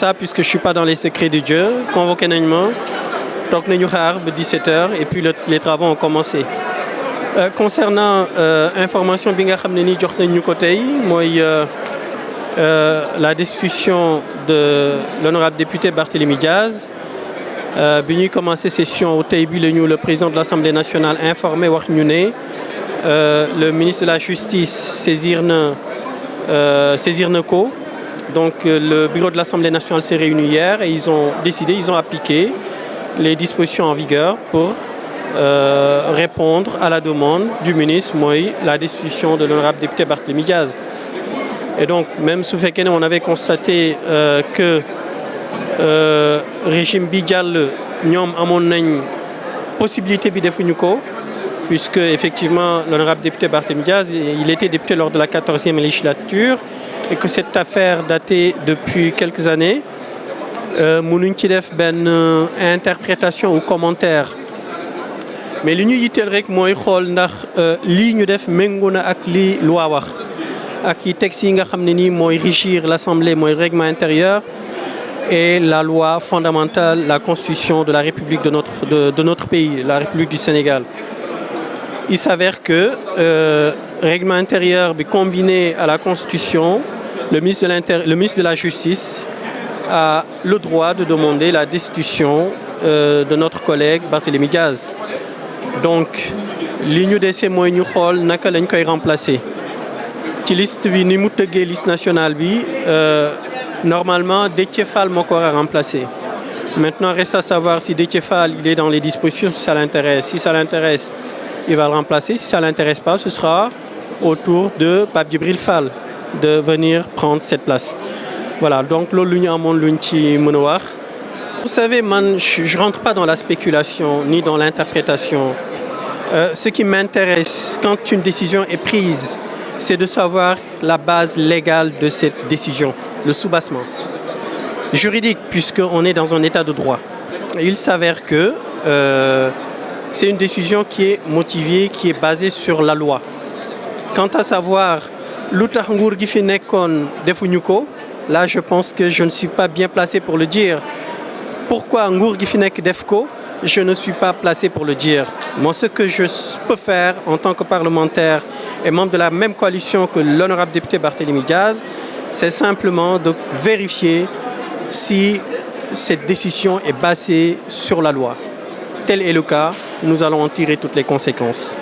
Ça, puisque je ne suis pas dans les secrets de Dieu, convoqué nañu donc nous avons 17h et puis les travaux ont commencé. Concernant information bi nga xam ne nii jox nañ ñu ko tey mooy la destitution de l'honorable député Barthélémy Diaz bi ñuy commencé session tey bi la ñu le président de l'Assemblée nationale informé wax ñu ne le ministre de la Justice saisir na ko. Donc le bureau de l'Assemblée nationale s'est réuni hier et ils ont appliqué les dispositions en vigueur pour répondre à la demande du ministre, la destitution de l'honorable député Barthélémy Diaz. Et donc, même sous fait on avait constaté que régime Bidjal, ñom amon nañ possibilité bi defuñu ko, puisque effectivement l'honorable député Barthélémy Diaz, il était député lors de la 14e législature et que cette affaire datait depuis quelques années. Mënuñ ci def benn interprétation ou commentaire mais li ñu yitteel rek mooy xool ndax lii ñu def méngoo na ak li loi wax ak yi texte yi nga xam ne nii mooy régir l'Assemblée mooy règlement intérieur et la loi fondamentale, la constitution de la République de notre pays, la République du Sénégal. Il s'avère que règlement intérieur combiné à la constitution, le ministre de la Justice a le droit de demander la destitution de notre collègue Barthélémy Diaz. Donc, li ñu dese mooy ñu xool naka lañ koy remplacer. Ci liste bi ni mu tëggee liste nationale bi normalement Déthié Fall moo ko war a remplacer. Maintenant, reste à savoir si Déthié Fall il est dans les dispositions, si ça l'intéresse. Si ça l'intéresse, il va le remplacer. Si ça l'intéresse pas, ce sera au tour de Pape Djibril Fall de venir prendre cette place. Voilà, donc loolu lu ñu amoon luñ ci mën a wax. Vous savez, je ne rentre pas dans la spéculation ni dans l'interprétation. Ce qui m'intéresse quand une décision est prise, c'est de savoir la base légale de cette décision, le soubassement. Juridique, puisqu'on est dans un état de droit. Il s'avère que c'est une décision qui est motivée, qui est basée sur la loi. Quant à savoir lu tax nguur gi fi nekkoon defuñu ko, là je pense que je ne suis pas bien placé pour le dire. Pourquoi nguur gi fi nekk def ko? Je ne suis pas placé pour le dire. Moi, ce que je peux faire en tant que parlementaire et membre de la même coalition que l'honorable député Barthélémy Diaz, c'est simplement de vérifier si cette décision est basée sur la loi. Tel est le cas, nous allons en tirer toutes les conséquences.